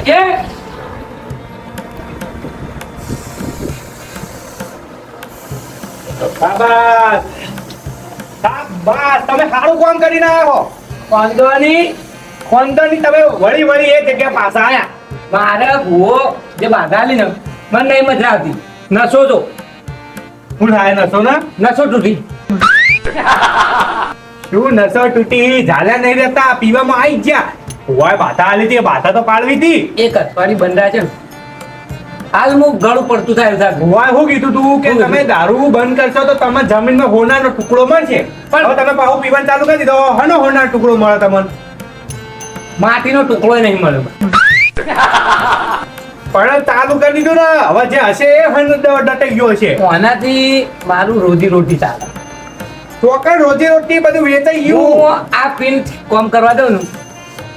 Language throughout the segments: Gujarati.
કે શાબાશ શાબાશ તમે સારું કામ કરીને આવ્યા હો ખોંદોની તમે વળી વળી એ જગ્યા પાછા આયા મારે ભૂવો જે બાંધાલી ને મને નહીં મજા આવતી નસો તો હું થાય નસો ને નસો તૂટી શું નસો તૂટી ઝાલ્યા નહીં રહેતા પીવામાં આવી ગયા હોય બાધા આલી હતી બાધા તો પાડવી હતી એક અઠવાડિયું બંધા છે ને હાલ હું ગળું પડતું થાય સાહેબ હોય શું કીધું તું કે શું તમે કીધું? દારૂ બંધ કરશો તો તમે જમીનમાં હોનાનો ટુકડો મળશે પણ- હવે તમે પાછું પીવાનું ચાલુ કરી દીધો હનો હોનાનો ટુકડો મળે તમને માટીનો ટુકડો નહીં મળે પણ ચાલુ કરી દીધું ને હવે જે હશે એ હન ડટાઈ ગયો છે આનાથી મારું રોજી રોટી ચાલે ચોકડ રોજી રોટી બધું વેચાઈ ગયું હું આ પિન કોમ કરવા દઉં ને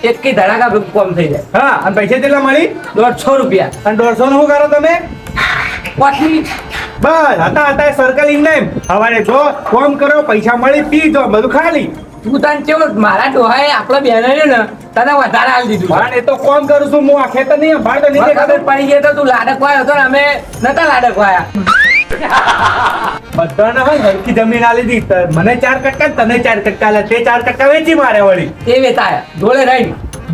એક કે ધડાકા ભેગું કોમ થઈ જાય હા અને પૈસા કેટલા મળી 150 રૂપિયા અને 150 નું શું કરો તમે પછી બસ હતા સર્કલ ઇન નેમ હવારે જો કોમ કરો પૈસા મળી પી જો બધું ખાલી તું તને કેવો મારા ડોહાએ આપણા બેનરે ને તને વધારે હાલ દીધું છે. પણ એ તો કોમ કરું છું હું આ ખેતર નહીં ભાડ તો નહીં મને ખબર દેખાતું પડી ગઈ તો તું લાડકવાયો હતો ને અમે નતા લાડકવાયા બધાને હોય હરખી જમીન આલી દી મને 4 કટકા ને તને 4 કટકા લે તે 4 કટકા વેચી મારે વળી એ વેચાયા જોડે રહી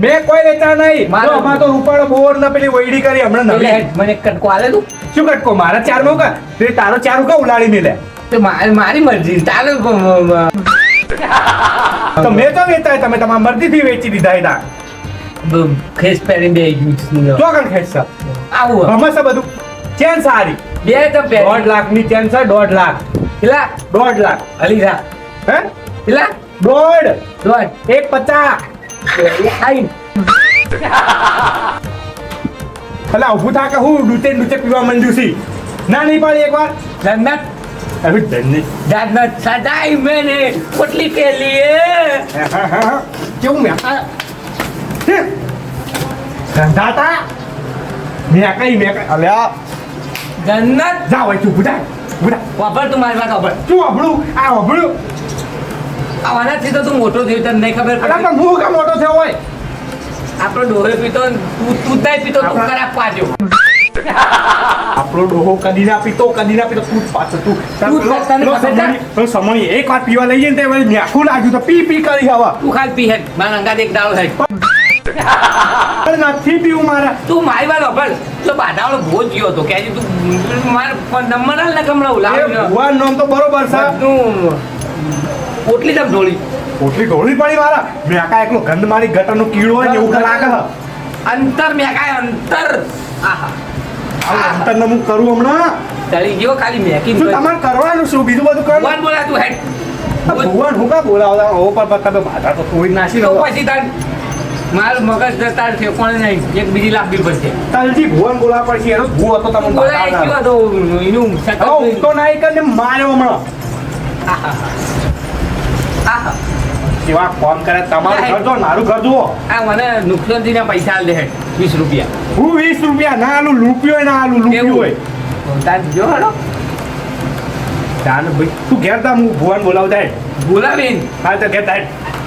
મેં કોઈ વેચા નહીં મારે- જો અમાર તો રૂપાળો બોર ને પેલી વૈડી કરી હમણાં એટલે નવી હેડ મને એક કટકો આલે તું શું કટકો મારા 4 માં કા તે તારો 4 કા ઉલાડી મેલે તે મારી મરજી ચાલે તો મેં તો વેચાય તમે તમારી મરજીથી વેચી દીધા હતા ખેસ પહેરી દે જો કણ ખેંચશે આવું હમણાં બધું ચેન સારી બે તો પહેરી 1.5 લાખ ની ચેન છે 1.5 લાખ પેલા 1.5 લાખ હલી જા હે પેલા 1.5 દોડ 1.50 આઈ અલા ઊભું થા કે હું ડૂચે પીવા માંડ્યું છી ના નહીં પાડી એકવાર જન્નત હવે ધન્ય जन्नत सजाई मैंने पुतली के लिए કેવું મેં ગંધાતા મેં કઈ અલ્યા जन्नत જા હોય તું બુડા વાપર તું મારી વાત વાપર તું અભળું આવાનાથી તો તું મોટો થયો તને નહીં ખબર અલા પડતી પણ હું કા મોટો થયો હોય આપણો ડોહે પીતો ને તું તાય પીતો તું આપણા- ખરાબ પાડ્યો આપણો ડોહો કદી ના પીતો તું પાછો તું તને ખબર છે? સમય એક વાર પીવા લઈ જઈને તે વળી ન્યાખું લાગ્યું તો પી કરી હવા તું ખાલી પી હેડ મારા અંગાત એક દાડો હેડ નથી પીવું મારા તું મારી વાત વાપર તો બાધાવાળો ભોજ ગયો હતો કે આજે તું મારા નંબર આલ ને કમળા એ ઉલાવ ભુવાનું નામ તો બરોબર છે તું પોટલી તમ ઢોળી પોટલી ઢોળી પડી મારા મેં આકા એકલો ગંધ મારી ગટરનો કીડો હોય ને એવું લાગે છે અંતર મેં કાંઈ અંતર આહા આવું અંતરને હું કરું હમણાં ચડી ગયો ખાલી મેકિંગ શું તમારે કરવાનું શું બીજું બધું કરવાનું ભગવાન બોલા તું હેડ ભગવાન હું કા બોલાવતા ઓ પર તમે બાધા તો થોડી નાસી તો રહો પછી તાર મારું મગજ તાર ઠેકોણે નહીં એક બીજી લાવવી પડશે તલજી ભુવન બોલાવા પડશે એનો ભૂ હતો તમે બોલાય કેવા તો એનું સતત હવે ઊંઘતો નાઈ કરીને માર્યો હમણાં આહા આહા કેવા ફોન કરે તમારું ઘર જો મારું ઘર જુઓ આ મને નુકસાનથીના પૈસા આલ દે હેડ 20 રૂપિયા હું 20 રૂપિયા ના આલું લૂપ્યો હોય ના આલું લૂપ્યું હોય તાર જો હેડો જાન ભાઈ તું ઘેર તા હું ભુવન બોલાવતા હે બોલાવીન હા તો ઘેર તા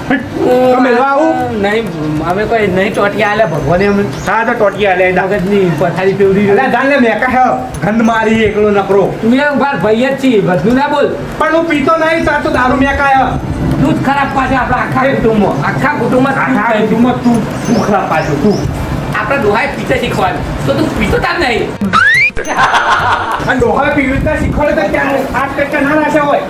તમે લેવા આવું નહીં અમે કોઈ નહીં ચોટિયા આલે ભગવાને અમે હા તો ટોટિયા લે મગજની પથારી ફેવરી અલા જાન લે મેકા હે ગંધ મારી એકલો નકરો તું એક વાર ભાઈ જ છીએ બધું ના બોલ પણ હું પીતો નહીં તાર તો દારૂ મેકા હે તું જ ખરાબ પાછા આપણા આખા કુટુંબમાં આખા તું ખરાબ પાછો તું આપણા દોહાએ પીતે શીખવાડ્યું તો તું પીતો તાર નહીં અને ડોહા પીવી રીતના શીખવાડે તો ક્યારે 8 ટકા ના નાશે હોય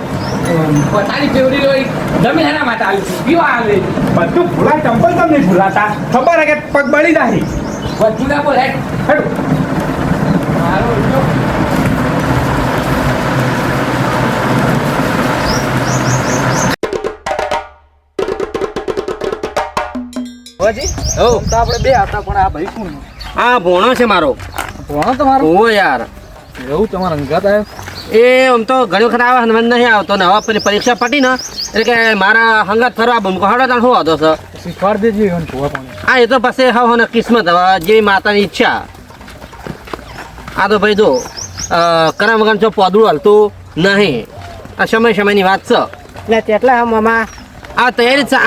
પથારી ફેવરી હોય જમીન એના માટે આવી પીવા આવે બધું ભૂલા ચંપલ તમને ભૂલાતા ખબર હે કે પગ બળી જાય બધું ના બોલ હેડ હેડો મારો જો આપણે બે હતા પણ આ ભાઈ કોણ આ ભોણો છે મારો ભણો તમારો ઓ યાર એવું તમારા અંગાત આવ્યો એ આમ તો ઘણી વખત આવે મને નહીં આવતો ને હવે પેલી પરીક્ષા પટી ને એટલે કે મારા હંગાત ફરવા બમકો હડો તાણ શું હતો સર શીખવાડી દેજો એને ભૂવા પાણી હા એ તો પછી હવે ને કિસ્મત હવે જેવી માતાની ઈચ્છા આ તો ભાઈ જો કરમ વગર જો પોદળું હલતું નહીં આ સમયની વાત છે એટલે તેટલા મામા આ તૈયારી છે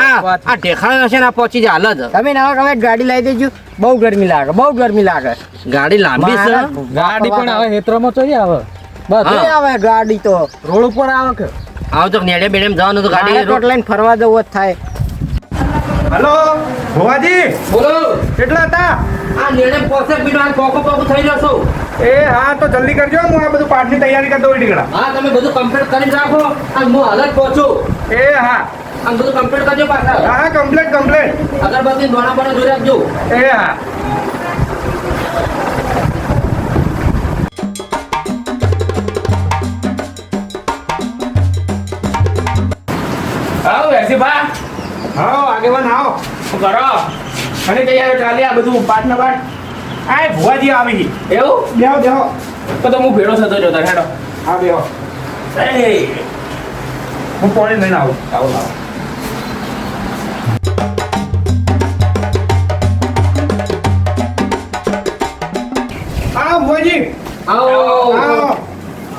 આ ઢેખાણ હશે ને આ પહોંચી જાય હાલ જ તમે નવા કમે ગાડી લાવી દેજો. બહુ ગરમી લાગે, બહુ ગરમી લાગે. ગાડી લાંબી છે ગાડી પણ આવે હેતરામાં ચોરી આવે બધે હા. આવે ગાડી તો. રોડ ઉપર આવે કે આવ તો નેડે બેડે જવાનું તો ગાડી ગાડી લઈને ફરવા જવું જ થાય. હલો ભુવાજી બોલો કેટલા હતા? આ નેડે પોસે પીડવા પોકો પોકો થઈ રહ્યો છો એ હા તો જલ્દી કરજો, હું આ બધું પાઠની તૈયારી કરતો હોય ટીકડા. હા તમે બધું કમ્પ્લીટ કરીને રાખો અને હું હાલ જ પહોંચું એ હા અને બધું કમ્પ્લીટ કરજો પાછા હા હા કમ્પ્લેટ કમ્પ્લેટ. અગરબત્તી દોણા બોણા જોઈ રાખજો એ હા આવો વેસીભા, આવો આગેવાન આવો. શું કરો? અને તૈયારી ચાલે આ બધું પાઠ ના પાઠ આ ભુવાજી આવી ગઈ. એવું? બેહો બેહો. તો હું ભેળો થતો જોતા હેડો. હા બેહો. એ હું પાણી લઈને આવું. આવો આવો. આવો ભુવાજી આવો આવો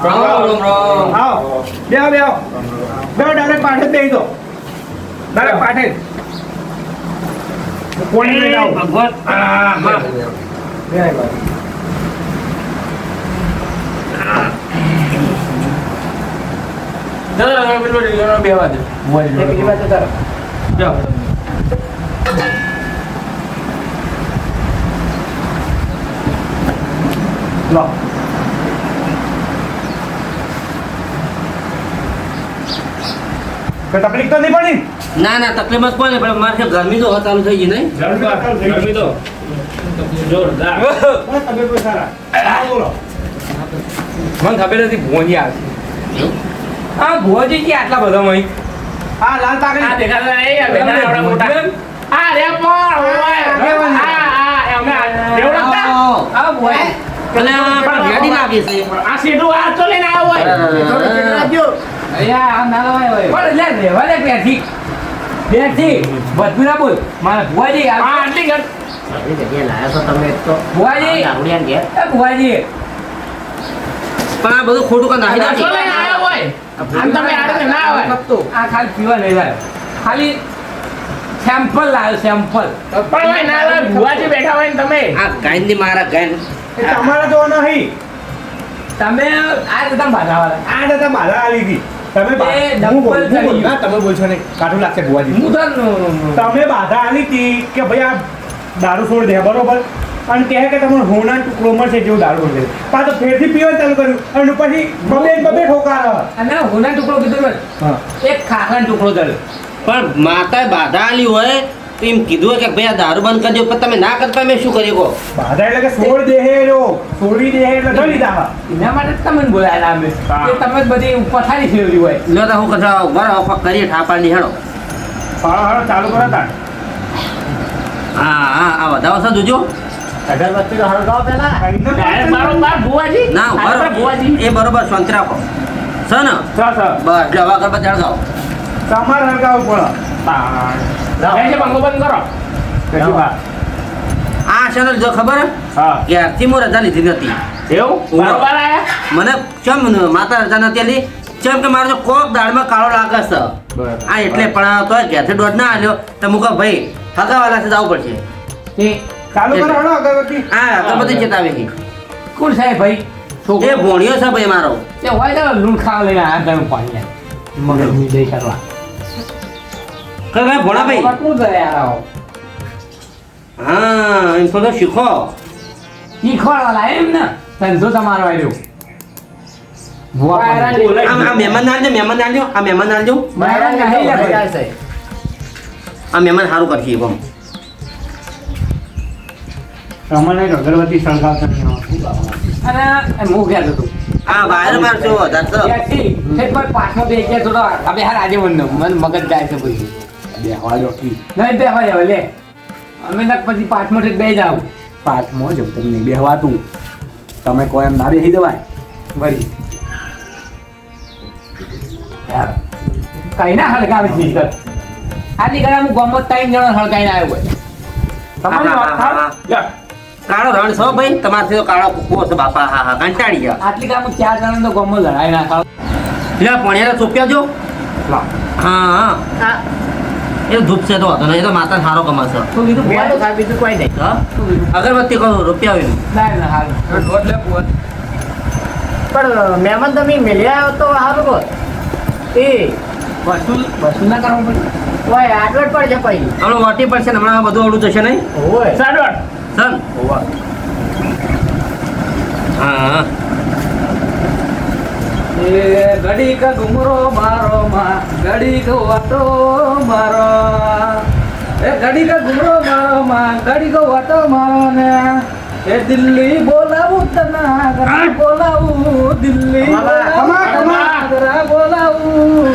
રામ રામ આવો. બેહો બેહો. બેહો ડાયરેક્ટ પાઠે જ બેહી દો. ડાયરેક્ટ પાઠે જ. હું પાણી લઈને આવું. ભગવાન હા, હા. ચલો હવે પેલો રીંગણનો બેહવા દે. જાઓ. લો. કોઈ તકલીફ તો નહીં પડી? ના ના તકલીફ જ કોઈ નહીં પણ મારે ત્યાં ગરમી તો હવે ચાલુ થઈ ગઈ નહીં ગરમી તો જોરદાર. બસ તબિયત કોઈ સારા. હા, બોલો. મને ખબર હતી ભુવાજી આવશે. હા ભુવાજી કે આટલા બધા મય હા, લાલ આ તાકડી. દેખાતા નહીં, આ બેના આવડા મોટા. આ રે પણ ઓય. આ એમને દેવડા હતા? આ ભુવાજી. અને આ પણ રેડી લાગે છે આ સીધું આ તો લઈને આવ્યો હોય. અહીંયા આ ના લવાય હોય. પણ એટલે રહેવા દે ત્યાંથી. ત્યાંથી. બધું ના બોલ. મારા ભુવાજી આ આટલી ઘર. ભુવાજી. એ ભુવાજી. પણ આ બધું ખોટું કાંઈ નાખી આ તો લઈને નાખી આવ્યો હોય. આમ તમે આડે ના આવે. આ ખાલી પીવા નહીં લાવ્યો. ખાલી સેમ્પલ લાવ્યો સેમ્પલ. પણ હોય ના લાવે. ભુવાજી બેઠા હોય ને તમે. આ ગાયની મારા ગાયન એ તમારે જો નહીં. તમે આ બધા બાધાવાળા. આ દાદા મારા આવી ગઈ. તમે બા- એ હું બોલ- ડબલ હું બોલ- ચડી. ના, તમે બોલશો નહીં. કાઠું લાગશે ભુવાજી. હું તો તમે બાધા આલી હતી કે ભાઈ આ દારૂ છોડ દે બરોબર અને કહે કે તમારે હોના ટુકડો મળશે જેવું દારૂ મળશે પાછો ફેરથી પીવા ચાલુ કર્યું અને પછી બબે ઠોકાર આવે. અને હોના ટુકડો કીધો ને, હા. એક ખાખરાનો ટુકડો કર્યો. પણ માતાએ બાધા આલી હોય તો એમ કીધું હોય કે ભાઈ આ દારૂ બંધ કરજો પણ તમે ના કરતા મેં શું કરી કહો બાધા એટલે કે છોડ દેહે રો છોડી દેહે એટલે ધરી દીધા. એના માટે જ તમને બોલાયેલા અમે. હા. કે તમે જ બધી પથારી ફેરવી હોય. લો તો હું કચરા બરાબર કરીએ ઠાપાની હેડો હાલો હાલો ચાલુ કરો તાર. હા હા આ વધાવો છે જોજો ડાયરેક્ટ બારોબાર ભુવાજી. ના બરોબર ભુવાજી. એ બરોબર શાંતિ રાખો છે ને સર બસ એટલે હવે અગરબત્તી હળગાવો તમારે હરગાવું પડે. એ જે બંગો બંધ કરો. કશું હા. આ છે ને જો ખબર હે? હા. ક્યારથી હું રજા લીધી નથી એવું? બરોબર આયા? મને ચમ માતા રજા નથી આલી ચમ કે મારો જો કોક દાળમાં કાળો લાગે છે આ એટલે પણ તો ઘેરથી દોઢ ના આલ્યો તો મું કહું ભાઈ હગાવાલા છે જવું પડશે તે ચાલુ કરો હાલો અગરબત્તી. આ અગરબત્તી ચેતાવી ગઈ કોણ સાહેબ ભાઈ? એ છોકરો. ભોણિયો છે ભાઈ મારો તે હોય તો લૂણ ખાવા લઈને આયા તમે પાણી લે. મગજ મી દઈ કરવા. કઈ ભાઈ ભોણા ભાઈ શું કરે યાર આવો? હા એમ થોડો શીખો શીખવાડવાલા એમ ને ધંધો તમારો આવ્યો. આમ આ મહેમાન આલજો મહેમાન આલજો આ મહેમાન આલજો આ મહેમાન સારું કરશે એમ તમને અગરબત્તી સળગાવતા નહીં આવડતું. અને હું કહેતો હતો આ વાયર મારજો વધારે તો ત્યાંથી છેક કોઈ પાછો બે ગયા થોડો હવે હાર આજે મને મગજ જાય છે પછી બેહવા દો. નહીં બેહવા જાવ લે અમે ના પછી પાછમાં ઠેક બે જાવ પાઠમાં જ તમને બેહવાતું તમે કોઈ એમ ના બેસી દેવાય વળી યાર કઈ ના હળગાવે છે સર આટલી ઘણા હું ગમત 3 જણા હળગાઈને આવ્યો હોય તમારી વાત થાય? લે. કાળો રણ છો ભાઈ તમારથી તો કાળો કૂકો છે બાપા હા હા કંટાળી ગયા આટલી ઘણા 4 જણા તો ગમત લડાઈ નાખાવ લે પણિયારા ચોપ્યા જો લા. હા હા એ ધૂપ છે તો હતો ને, એ તો માતા સારો કમાશે. તું કીધું મેં ભુવા તો સાહેબ બીજું કોઈ નહીં. હા? અગરબત્તી કહો રૂપિયા આવ્યું. ના ના હાલ દોઢ લે ભુવા પણ મહેમાન તમે મેલ્યા તો સારું કહો. એ વસૂલ ના કરવું પડે ઓય આડવટ પડશે પછી. હમણાં વાટી પડશે ને હમણાં બધું આવડું જશે નહીં ઓય સાડોટ સર? હા એ ઘડી કા ઘુમરો મારો માં ઘડી કો વાટો મારો એ ઘડી કા ઘુમરો મારો માં ઘડી કો વાટો મારો ને એ દિલ્હી બોલાવું તના ઘરા બોલાવું દિલ્હી બોલાવું ઘરા બોલાવું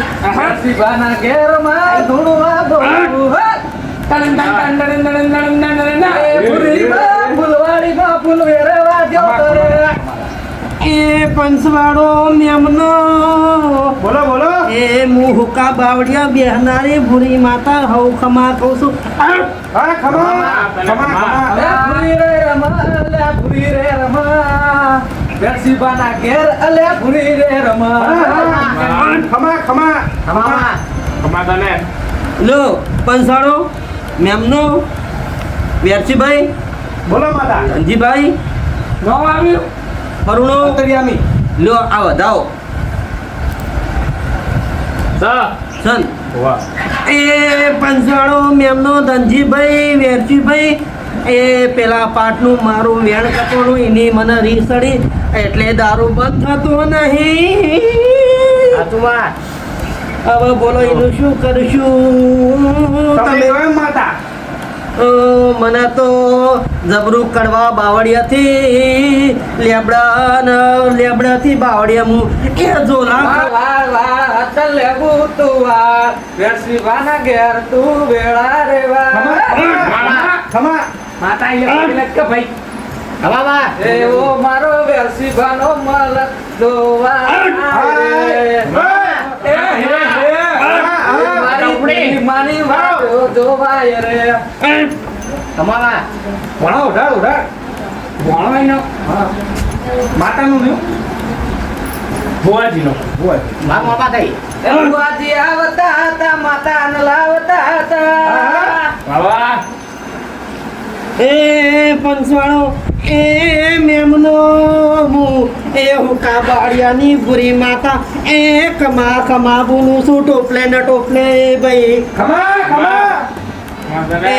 શિવાના ઘેર માં ધૂણવા દોડું ટન ટન ટન ટન ટન ટન ટન એ ફુલીમાં ફૂલવાડીમાં ફૂલ વેરવા જો કરે એ પંચવાડો મેમનો બોલો બોલો. એ મુહુકા બાવડિયા બેહનારી ભૂરી માતા હવ ખમા કહું છું. હા, ખમા ખમા અલે ખમા. ફુરી રે રમા અલે ફુરી રે રમા બેસીબાના ઘેર અલે ફુરી રે રમા ખમા ખમા ખમા. ખમા તને. લો પંચવાડો મેમનો વેરસીભાઈ બોલો માતા. ધનજીભાઈ નો આવ્યું પરુણો અંતર્યામી. લો આ વધાવો સન એ પંચવાડો મેમનો ધનજીભાઈ વેરજીભાઈ એ પેલા પાટનું મારું વેણ કપોનું એની મને રીસડી એટલે દારૂ બંધ થતો નહીં. હાચુમાં. હવે બોલો એનું શું કરશું તમે તમે? કેમ માતા? મને તો જબરું કડવા બાવળિયાથી લેબડાથી બાવળિયા હું એ જોલા વાળ વાળ હાથ લેબુ તું વાળ બેસીબાના ઘેર તું વેળા રે વાળ ખમા. માતા એટલે કે ભાઈ ખમામાં. એવો મારો બેસીબાનો મલક જોવા મારી માની વાતો જોવાય રે ખમામાં. ભણો ઉધાર ઉધાર. ભણો એનો માતાનું નહીં. ભુવાજીનો. ભુવાજી. મારા મામા થઈ. એ બુઆજી આવતા હતા માતાને લાવતા હતા એ પંચવાળો એ મેમનો હું એ હુકા બાળિયાની ભૂરી માતા એ કમા કમા બોલું છું ટોપલે ને ટોપલે ભાઈ ખમા ખમા. એ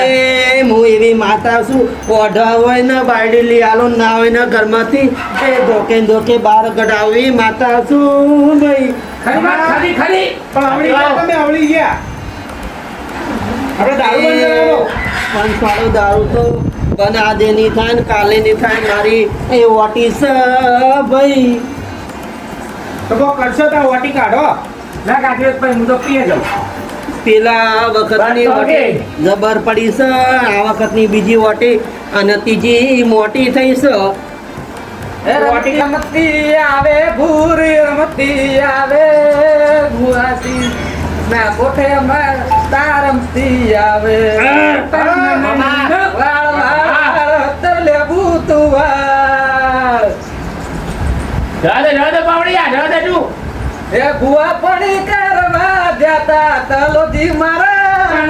હું એવી માતા છું ઓઢા હોય ને બાયડી લઈ આલો ના હોય ને ઘરમાંથી એ ધોકે ધોકે બહાર કઢાવી માતા છું ભાઈ. ખરી વાત ખરી ખરી પણ આવડી ગયા તમે આવડી ગયા. આપણે દારૂ બંધ કરાવો. પંચવાળો દારૂ તો બન આજે નહીં થાય ને કાલે નહીં થાય મારી એ વાટી છે ભાઈ. તો બહુ કરશો તો વાટી કાઢો. ના કાઢી પછી હું તો પીએ જાઉં પેલા વખતની વાટી જબર પડી છે આ વખતની બીજી વાટી અને ત્રીજી મોટી થઈ છે. એ રમતી રમતી આવે ભૂરી રમતી આવે ભુઆજી ના કોઠે માં તારમતી આવે વાળ વાળ લેબુ તું વાળ એ ભુવા પડી કરવા જતા તલોજી મારા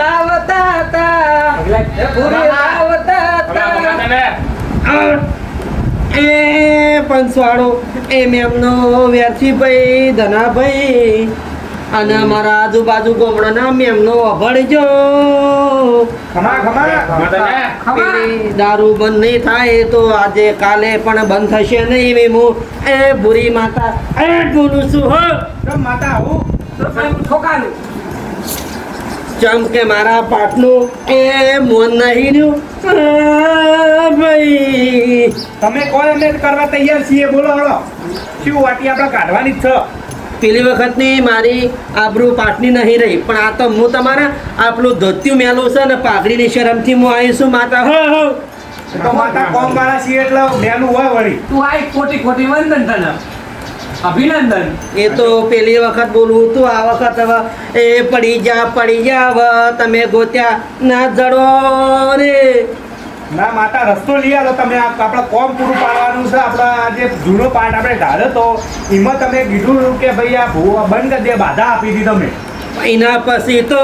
લાવતા હતા એ ભૂરી લાવતા હતા એ પંચવાળો એ મેમનો વેરસીભાઈ ધનાભાઈ અને મારા આજુબાજુ ગોમડાના મેમનો અભળજો. ખમા ખમા. પેલી દારૂ બંધ નહીં થાય તો આજે કાલે પણ બંધ થશે નહીં એવી હું એ ભૂરી માતા એ બોલું છું હો. કેમ માતા આવું? ઠોકાનું ચમ કે મારા પાટનું એ મોન નહીં રહ્યું ભાઈ. તમે કોઈ અમે કરવા તૈયાર છીએ. બોલો હળો શું વાટી આપણે કાઢવાની જ છે. પેલી વખતની મારી આબરૂ પાટની નહીં રહી પણ આ તો હું તમારા આપણું ધોત્યું મેલું છે ને પાઘડીની શરમથી હું આવીશું માતા હો હો. તો માતા કોમ વાળા છીએ એટલે મેલું હોય વળી. તું આ ખોટી ખોટી વંદન તને અભિનંદન એ તો પેલી વખત બોલવું હતું આ વખત હવે એ પડી જા હવે તમે ગોત્યા ના જડો રે. ના માતા રસ્તો લઈ આવો તમે. આપણે કોમ પૂરું પાડવાનું છે. આપણા જે જૂનો પાઠ આપણે ધાર્યો તો એમાં તમે કીધું કે ભાઈ આ ભૂવા બંધ કરી દે, બાધા આપી હતી તમે. એના પછી તો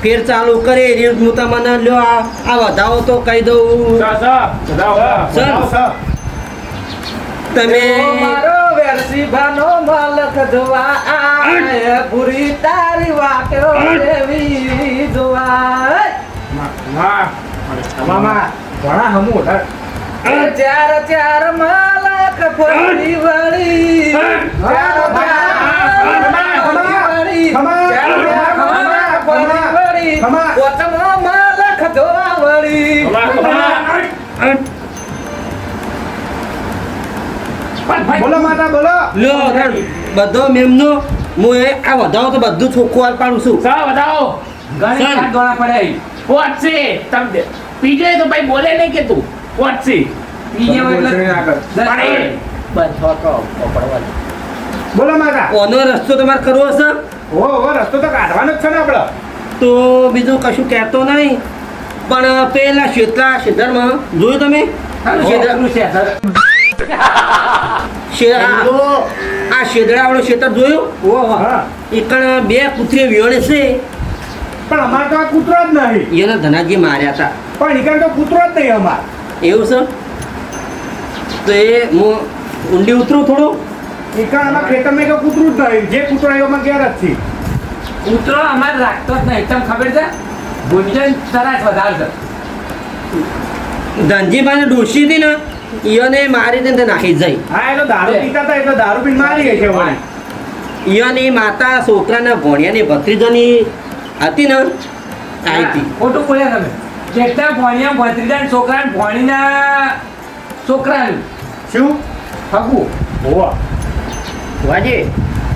ફેર ચાલુ કરે રીત હું તમને લ્યો આ વધાવો તો કહી દઉં તમે મારો વેરસીભાનો માલક જોવા આય પૂરી તારી વાટો દેવી જોવા ઘણા હમું ચાર ચાર માલક ફરી વળી ચાર પોતમો માલક જોવા વળી બોલો માતા બોલો લ્યો બધો મેમનો હું એ આ વધાવો તો બધું ચોખ્ખું હાલ પાડું છું સા બતાવો ઘણી સર. સાત દોડા પડે પહોંચશે તમને પીજે તો ભાઈ બોલે નહીં કે તું પહોંચશે બીજે એટલે પણ એ બધો તો પડવા બોલો માતા ઓનો રસ્તો તમારે કરવો છે ઓ રસ્તો તો કાઢવાનો જ છે ને આપણે તો બીજું કશું કહેતો નહીં પણ પેલા ક્ષેત્રમાં જોયું તમે આ શેદડાવાળું ક્ષેત્ર જોયું હા એકણ બે કૂતરી વિયોણે છે પણ અમારે તો આ કૂતરો જ નહીં એને ધનાજી માર્યા હતા પણ ઈકણ તો કૂતરો જ નહીં અમાર એવું છે તો એ હું ઊંડી ઉતરું થોડું ઈકણ અમાર ખેતરમાં તો કૂતરું જ નહીં જે કૂતરો આવ્યો અમાર ઘેર જ છે કૂતરો અમારે રાખતો જ નહીં તમને ખબર છે ગુંજન તરત વધારે છે ધનજીભાઈને ડોશી હતી ને ઈયોને મારી દે નાખી જાય હા એ તો દારૂ પીતા હતા એટલે દારૂ પીને મારી ગઈ છે વળી ઈયોની માતા છોકરાના ભોણિયાની ભત્રીજાની હતી ને આવી હતી ખોટું બોલ્યા તમે જેટલા ભણ્યા ભત્રીજા છોકરા ભણીના છોકરાનું શું હગું હોવા વાજી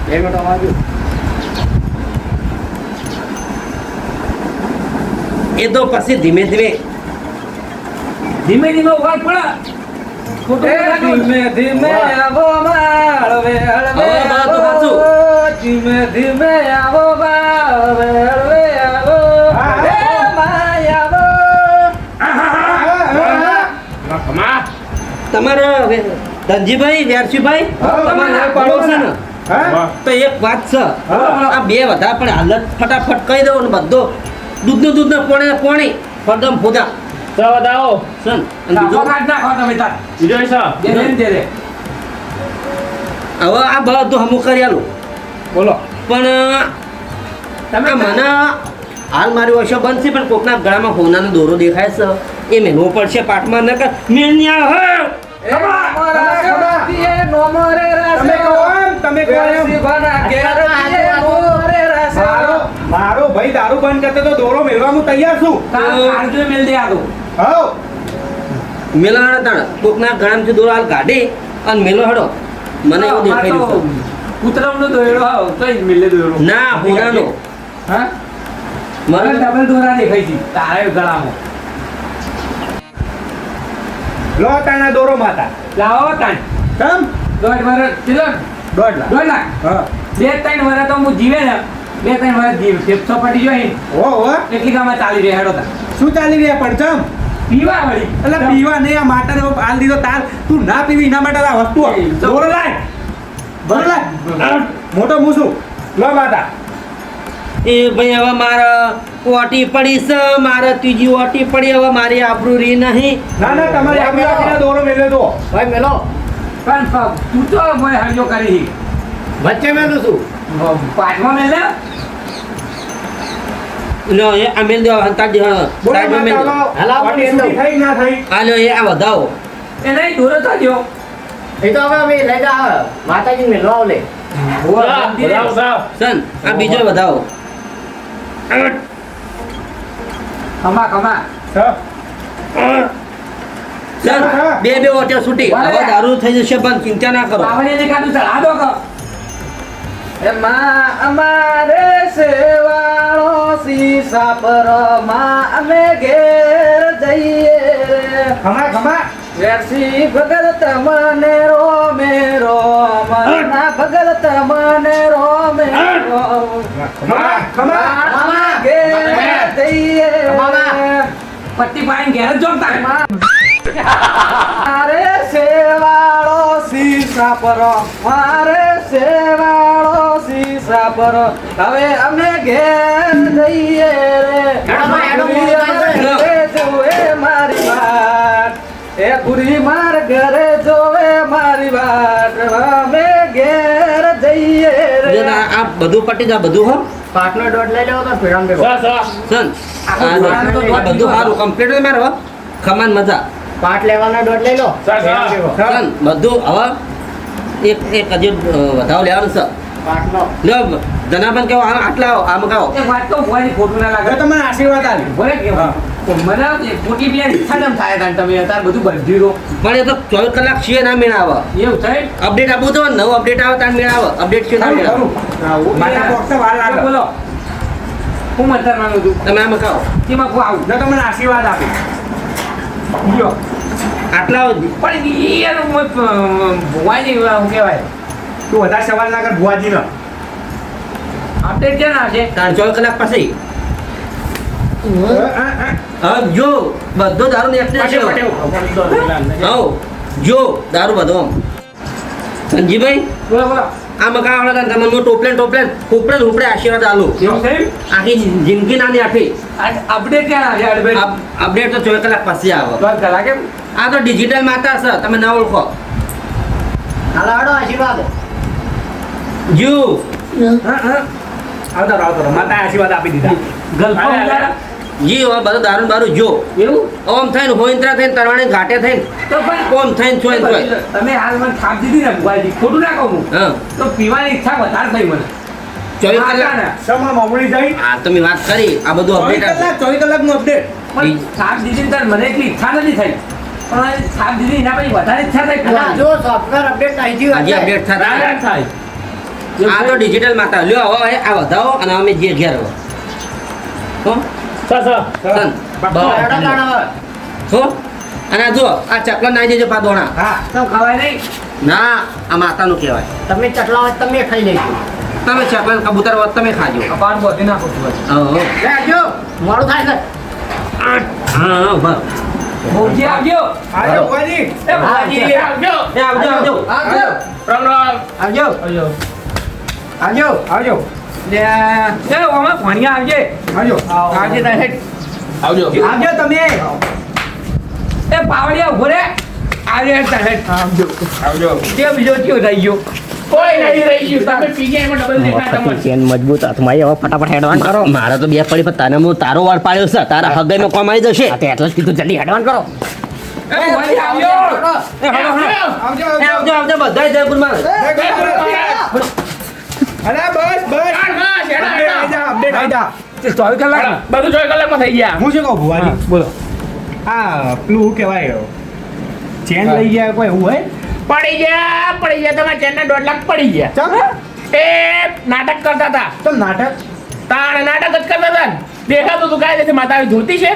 2 મિનિટ વાગ્યું એ તો પછી ધીમે ધીમે ધીમે ધીમે ઉઘાડ પડે ખોટું બોલ્યા કરો. ધીમે ધીમે આવો માળ વેળ હવે તો આવો સાચું. ધીમે ધીમે આવો માળ વેળ આવો હા. હે માય આવો તમારા ધનજીભાઈ વ્યારસીભાઈ હા, તમારા પાડો છે ને હા તો એક વાત છે હા. આ બે વધારે પણ હાલત ફટાફટ કહી દઉં ને બધો દૂધને પોણી ફરદમ ફોદા સા બતાવો સન અને નાખો બીજું કાઢ નાખો તમે તાર બીજો સર જે રે ને તે રે. હવે આ બધું હમું કરી આલું બોલો પણ તમે મને હાલ મારી વર્ષો બંધ છે પણ કોકના ગળામાં હોનાનો દોરો દેખાય છે એ મેનવો પડશે પાટમાં ન કર મેન્યા હે એ મારા ગળાથી નોમરે તમે કહો એમ તમે કહો એમ વેરસીભાના ઘેરથી નોમરે રાસે મારો ભાઈ દારૂ બંધ કરતો તો દોરો મેળવા હું તૈયાર છું તાર કાઢજો મેલ દે આ તો હાઉ મેલાણા તાણ કોકના ગળામાંથી દોરો હાલ કાઢી અને મેલો હડો મને એવું દેખાઈ રહ્યું છે કૂતરાનો દોયડો આવ તોય જ મિલે દોયડો ના હોનાનો હા મને મને ડબલ દોરા દેખાય છે તારે ગળામાં લો તાના દોરો માતા લાવો તાન કેમ 1.5 વર્ષ ચલો 1.5 લાખ 2 લાખ હા 2-3 વર્ષ તો હું જીવે ને 2-3 વર્ષ જીવ ફેફસો પટી જોઈ ઓ એટલી કામાં ચાલી રહી હેડો તાર શું ચાલી રહ્યા પણ ચમ પીવા વળી એટલે પીવા નહીં આ માટાને હાલ દીધો તાર તું ના પીવી એના માટે આ વસ્તુ એ તો- દોરો લાય દોરો લાય મોટો મૂસું લો માતા એ ભાઈ હવે મારે ઓટી પડી છે મારે ત્રીજી ઓટી પડી હવે મારી આબરૂ રહી નહીં ના ના તમારી આગળ રાખીને દોરો મેળવે દો ભાઈ મેલો પણ તું તો મને હરજો કરી વચ્ચે મેલું છું પાછમાં મેલ ને લો એ આ મેલ દેવા હંતા દે બોલો સાઈડમાં મેલ દો માતા હાલો, વાટી આપણે છૂટી થઈ કે ના થઈ આ લો એ આ વધાવો એ નહીં દૂર થયો એ તો હવે અમે લઈ જા માતાજી મેલવા આવલે સન આ બીજો વધાવો કમા કમા સ સન બે ઓટી છૂટી હવે દારૂ થઈ જશે બંધ ચિંતા ના કરો બાવળીએ ને કાઢું ચાલ આદો ક એમાં અમારે સેવાળો સીસા પર માં અમે ઘેર જઈએ રે ખમા ખમા વેરસી ભગત તમને રોમે રોમના ભગત તમને રોમે ખમા ખમા ઘેર જઈએ પટ્ટી પાડીને ઘેર જ જોતા મારે સેવાળો સીસા પર મારે સેવાળો સીસા મુસાફર હવે અમે ઘેર જઈએ રે ગુરી અમારા ઘરે જોવે મારી વાત એ ગુરી માર ઘરે જોવે મારી વાત અમે ઘેર જઈએ રે જો ના, આ બધું પટી જા બધું હો પાટનો દોઢ લઈ લેવો તો પીડામ ભેગો સન આ બધું સારું કમ્પ્લીટ હોય મારે હો ખમાન મજા પાટ લેવાનો દોઢ લઈ લો પીડામ ભેગો. સન બધું હવે એક હજી વધારો લેવાનું છે પાટનો લ્યો જનાબન કેવો આટલા આમ કહો એક વાત તો ભુવાજી ખોટું ના હવે લાગે તમને આશીર્વાદ આલી ભલે કે મને ખોટી બી ઈચ્છા કેમ થાય કારણ તમે અત્યારે બધું બંધી રહો પણ એ તો 24 કલાક છીએ ના મેળાવે એવું થાય અપડેટ આપવું તો નવું અપડેટ આવે તાર મેળાવે અપડેટ છે ના મેળાવે માતા બોક્સ વાર લાગે બોલો હું મંતર માંગુ છું તમે આમ કહો તેમાં કોઈ આવું જો તમને આશીર્વાદ આપે લ્યો આટલા પણ યાર ભુવાજી શું કહેવાય તું વધારે સવાલ ના કર ભુવાજી નો અપડેટ ક્યાં આવશે તાર 24 કલાક પછી હવે જો બધો દારૂ ને એકને છે હો જો દારૂ બધો આમ. સંજીભાઈ બોલો બોલો આ મકા આવડે તમને હું ટોપલેન ઉપડે આશીર્વાદ આલું એવું થયું આખી જિંદગી નાની આખી અપડેટ ક્યાં આવશે અડબેટ અપડેટ તો 24 કલાક પછી આવે તો કલા કેમ આ તો ડિજિટલ માતા છે તમે ના ઓળખો હાલો હાલો આશીર્વાદ જુ આવતો માતા આશીર્વાદ આપી દીધા ગર્લફ્રેન્ડ જી હવે બધો દારૂ બારૂ જો એવું ઓમ થઈને હોઈન્ત્રા થઈને તરવાણી ઘાટે થઈને તો પણ ઓમ થઈને ચોય ચોય તમે હાલ મને થાપ દીધી ને ભુવાજી ખોટું ના કહું હું. હા તો પીવાની ઈચ્છા વધારે થઈ મને 24 કલાક સમા મમડી જઈ આ તમે વાત કરી આ બધું 24 અપડેટ કલાક 24 કલાકનું અપડેટ પણ થાપ દીધી ને તાર મને એટલી ઈચ્છા નથી થઈ પણ થાપ દીધી એના પછી વધારે ઈચ્છા થઈ અને જો સોફ્ટવેર અપડેટ થઈ ગયું આજે એટલે અપડેટ થતા ના થાય આ તો ડિજિટલ માતા લ્યો હવે આ વધાવો અને અમે જે ઘેર હો હો સન હેડો તાણ હવે. હો અને આ જો આ ચકલા નાઈ દેજો પાદોણા હા તો ખવાય નહીં ના આ માતાનું કહેવાય તમે ચટલા હોય તો તમે ખાઈ લેજો તમે ચકલા ને કબૂતર હોત તમે ખાજો અપાર બોધી નાખો છું હો લે આવજો મોડું થાય છે હા બસ ભોજી આવજો આજો ભુવાજી એ ભોજી આવજો એ આવજો આવજો આવજો રામ રામ આવજો આવજો આવજો લે એ ઓમાં ભણિયા આવજે આવજો આવજે તાર હેડ આવજો આવજો તમે એ પાવડિયા ઉભો રે આવજે તાર હેડ આવજો તે બીજો કયો થઈ ગયો કોઈ નહીં રહી ગયું તમે પી ગયા એમાં ડબલ દેખાય તમને ચેન મજબૂત હાથમાં હવે ફટાફટ હેડવાન કરો મારે તો બે પડી પણ તને હું તારો વાર પાડ્યો છે તારા હગાઈમાં કોમ આવી જશે એટલે જ કીધું જલ્દી હેડવાન કરો એ ભોજી આવજો એ હળો હળો આવજો એ આવજો આવજો બધા જયપુર માં અરે બસ બસ અપડેટ આઈ જા 24 કલાક બધું 24 કલાકમાં થઈ ગયા હું શું કહું ભુવાજી બોલો આ પેલું શું કહેવાય ચેન લઈ ગયા કોઈ એવું હોય પડી ગયા તમારા ચેનના 1.5 લાખ પડી ગયા ચમ એ નાટક કરતા હતા ચમ નાટક તાણ નાટક જ કરતા હતા ને. દેખાતું તું કાંઈ નથી માતા આવી ધોતી છે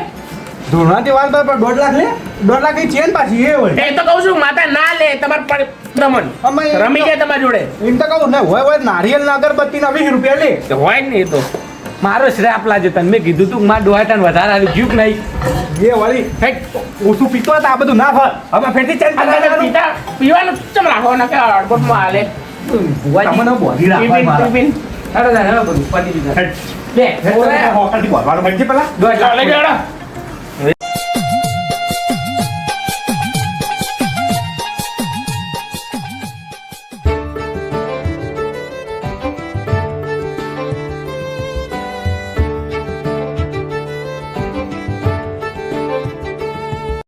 ધોરણાથી વાત પર 1.5 લાખ લે 1.5 લાખ ની ચેન પાછી એ હોય એ તો કહું છું માતા ના લે તમારે દમન અમે રમી જાય તમારી જોડે એમ તો કહું ને હોય નારિયેલ ના અગરબત્તી ના 20 રૂપિયા લે તો હોય જ નહીં એ તો મારો શ્રેપ લાગે તને મેં કીધું તું મારા ડોહાટાને વધારે આવી ગયું કે નહીં એ વળી હેટ ઓછું પીતો હતા આ બધું ના ફર હવે ફેરથી ચેન આ તમે પીતા પીવાનું ચમ રાખો ને કે અડબોટમાં હાલે તમને બોધી રાખવા ટિફિન મારા ટિફિન હેડો તાર, હેડો બધું પતી ગયું તાર. હેટ લે, હોકરથી બોલવાનું મરજી પેલા ચાલે ગયો